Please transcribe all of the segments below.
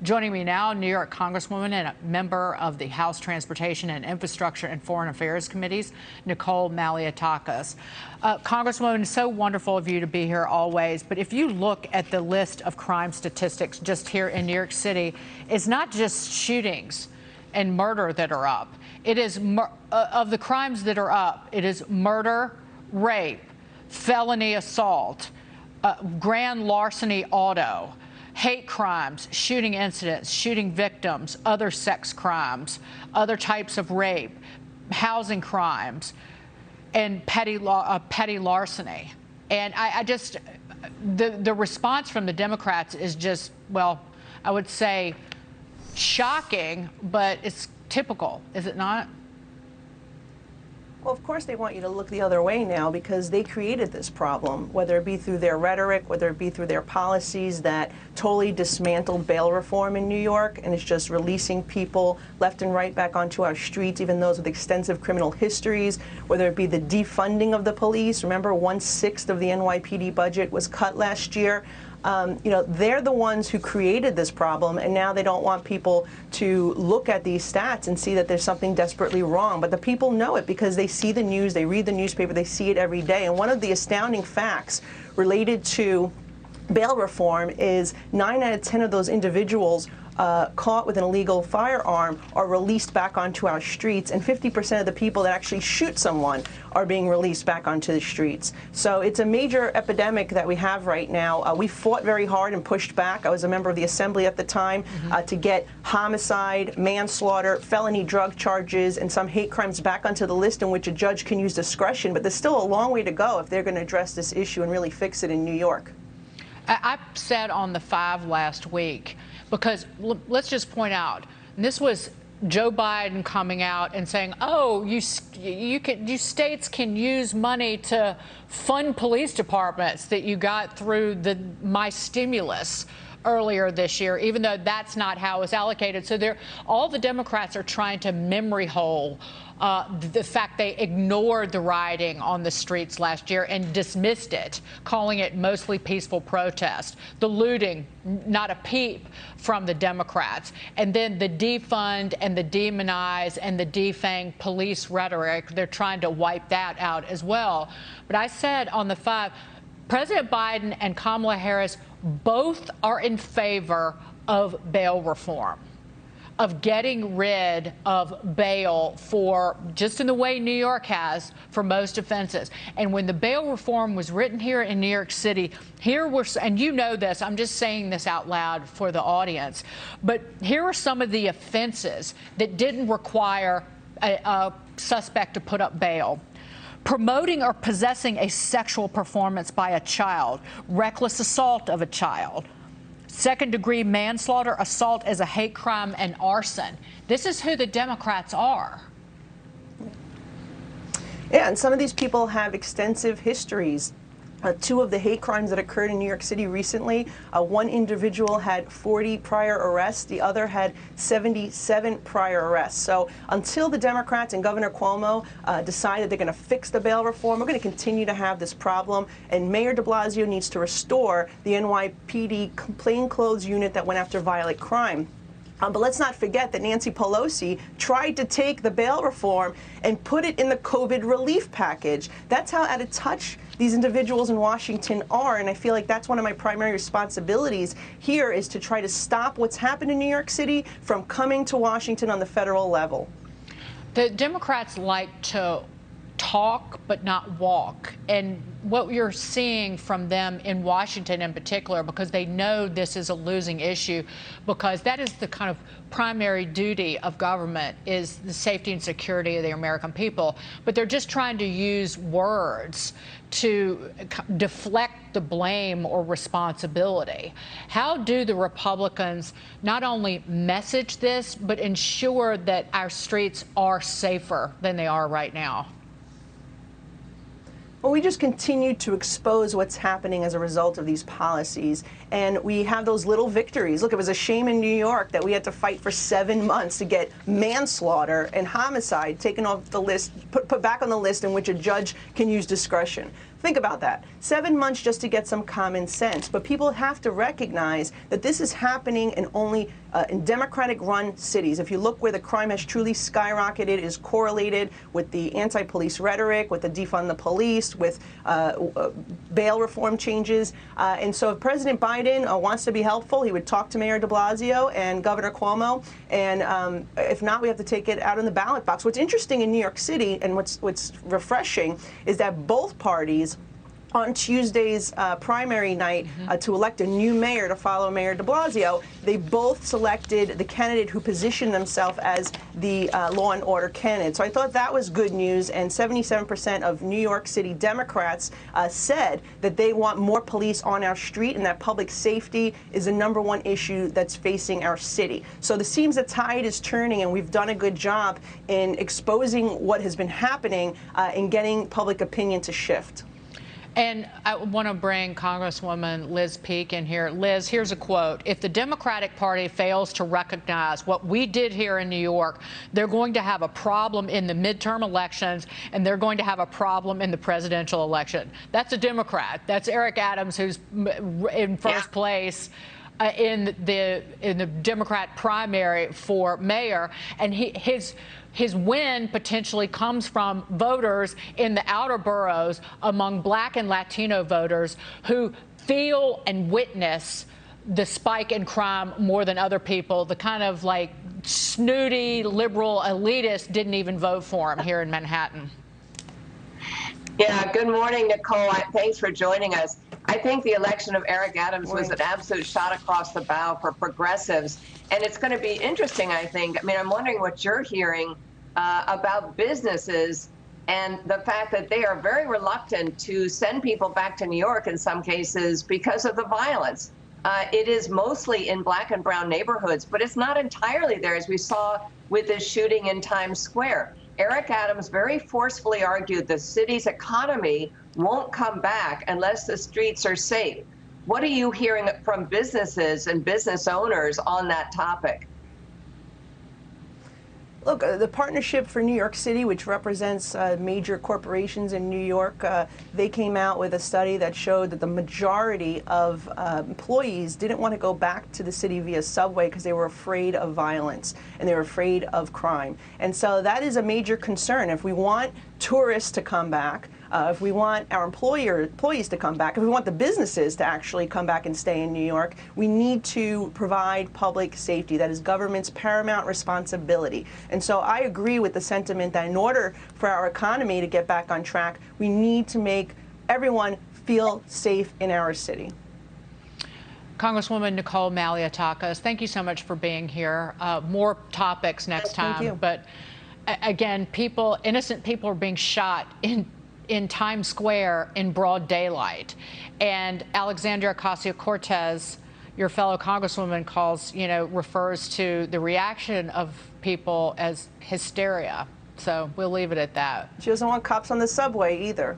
Joining me now, New York Congresswoman and a member of the House Transportation and Infrastructure and Foreign Affairs Committees, Nicole Malliotakis. Congresswoman, so wonderful of you to be here always. But if you look at the list of crime statistics just here in New York City, it's not just shootings and murder that are up. It is of the crimes that are up, it is murder, rape, felony assault, grand larceny auto, hate crimes, shooting incidents, shooting victims, other sex crimes, other types of rape, housing crimes, and petty larceny. And I just, the response from the Democrats is just, well, I would say shocking, but it's typical, is it not? Well, of course they want you to look the other way now because they created this problem, whether it be through their rhetoric, whether it be through their policies that totally dismantled bail reform in New York, and it's just releasing people left and right back onto our streets, even those with extensive criminal histories, whether it be the defunding of the police. Remember, 1/6 of the NYPD budget was cut last year. You know, they're the ones who created this problem, and now they don't want people to look at these stats and see that there's something desperately wrong. But the people know it because they see the news, they read the newspaper, they see it every day. And one of the astounding facts related to bail reform is 9 out of 10 of those individuals caught with an illegal firearm are released back onto our streets, and 50% of the people that actually shoot someone are being released back onto the streets. So it's a major epidemic that we have right now. We fought very hard and pushed back. I was a member of the Assembly at the time to get homicide, manslaughter, felony drug charges, and some hate crimes back onto the list in which a judge can use discretion. But there's still a long way to go if they're going to address this issue and really fix it in New York. I said on the 5 last week, because let's just point out, this was Joe Biden coming out and saying, oh, you states can use money to fund police departments that you got through my stimulus earlier this year, even though that's not how it's allocated. So all the Democrats are trying to memory hole the fact they ignored the rioting on the streets last year and dismissed it, calling it mostly peaceful protest. The looting, not a peep from the Democrats. And then the defund and the demonize and the defang police rhetoric, they're trying to wipe that out as well. But I said on the 5, President Biden and Kamala Harris both are in favor of bail reform, of getting rid of bail for, just in the way New York has, for most offenses. And when the bail reform was written here in New York City, here were, and you know this, I'm just saying this out loud for the audience, but here are some of the offenses that didn't require a suspect to put up bail. Promoting or possessing a sexual performance by a child, reckless assault of a child, second-degree manslaughter, assault as a hate crime, and arson. This is who the Democrats are. Yeah, and some of these people have extensive histories. 2 of the hate crimes that occurred in New York City recently, one individual had 40 prior arrests, the other had 77 prior arrests. So until the Democrats and Governor Cuomo decide that they're going to fix the bail reform, we're going to continue to have this problem. And Mayor de Blasio needs to restore the NYPD plainclothes unit that went after violent crime. But let's not forget that Nancy Pelosi tried to take the bail reform and put it in the COVID relief package. That's how out of touch these individuals in Washington are, and I feel like that's one of my primary responsibilities here is to try to stop what's happened in New York City from coming to Washington on the federal level. The Democrats like to talk but not walk, and what you're seeing from them in Washington in particular, because they know this is a losing issue, because that is the kind of primary duty of government, is the safety and security of the American people, but they're just trying to use words to deflect the blame or responsibility. How do the Republicans not only message this, but ensure that our streets are safer than they are right now? Well, we just continue to expose what's happening as a result of these policies, and we have those little victories. Look, it was a shame in New York that we had to fight for 7 months to get manslaughter and homicide taken off the list, put back on the list in which a judge can use discretion. Think about that. 7 months just to get some common sense. But people have to recognize that this is happening in only in Democratic-run cities. If you look where the crime has truly skyrocketed, it is correlated with the anti-police rhetoric, with the defund the police, with bail reform changes. And so if President Biden wants to be helpful, he would talk to Mayor de Blasio and Governor Cuomo. And if not, we have to take it out in the ballot box. What's interesting in New York City and what's refreshing is that both parties on Tuesday's primary night to elect a new mayor to follow Mayor de Blasio, they both selected the candidate who positioned themselves as the law and order candidate. So I thought that was good news, and 77% of New York City Democrats said that they want more police on our street and that public safety is the #1 issue that's facing our city. So it seems the tide is turning, and we've done a good job in exposing what has been happening and getting public opinion to shift. And I want to bring Congresswoman Liz Peek in here. Liz, here's a quote. If the Democratic Party fails to recognize what we did here in New York, they're going to have a problem in the midterm elections, and they're going to have a problem in the presidential election. That's a Democrat. That's Eric Adams, who's in first place in the Democrat primary for mayor, and his win potentially comes from voters in the outer boroughs among Black and Latino voters who feel and witness the spike in crime more than other people. The kind of like snooty liberal elitists didn't even vote for him here in Manhattan. Yeah, good morning, Nicole. Thanks for joining us. I think the election of Eric Adams was an absolute shot across the bow for progressives. And it's going to be interesting, I think. I mean, I'm wondering what you're hearing about businesses and the fact that they are very reluctant to send people back to New York in some cases because of the violence. It is mostly in Black and brown neighborhoods, but it's not entirely there, as we saw with this shooting in Times Square. Eric Adams very forcefully argued the city's economy won't come back unless the streets are safe. What are you hearing from businesses and business owners on that topic? Look, the Partnership for New York City, which represents major corporations in New York, they came out with a study that showed that the majority of employees didn't want to go back to the city via subway because they were afraid of violence and they were afraid of crime. And so that is a major concern. If we want tourists to come back, if we want our employees to come back, if we want the businesses to actually come back and stay in New York, we need to provide public safety. That is government's paramount responsibility. And so I agree with the sentiment that in order for our economy to get back on track, we need to make everyone feel safe in our city. Congresswoman Nicole Malliotakis, thank you so much for being here. More topics next time. Thank you. But again, innocent people are being shot in Times Square in broad daylight. And Alexandria Ocasio-Cortez, your fellow congresswoman, refers to the reaction of people as hysteria. So we'll leave it at that. She doesn't want cops on the subway either.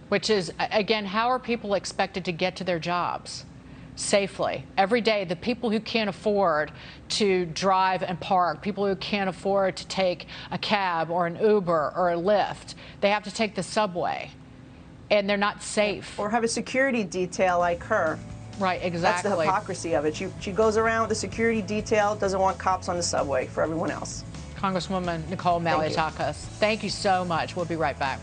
Which is, again, how are people expected to get to their jobs safely every day? The people who can't afford to drive and park, people who can't afford to take a cab or an Uber or a Lyft, they have to take the subway, and they're not safe. Or have a security detail like her. Right, exactly. That's the hypocrisy of it. She goes around with a security detail, doesn't want cops on the subway for everyone else. Congresswoman Nicole Malliotakis, thank you so much. We'll be right back.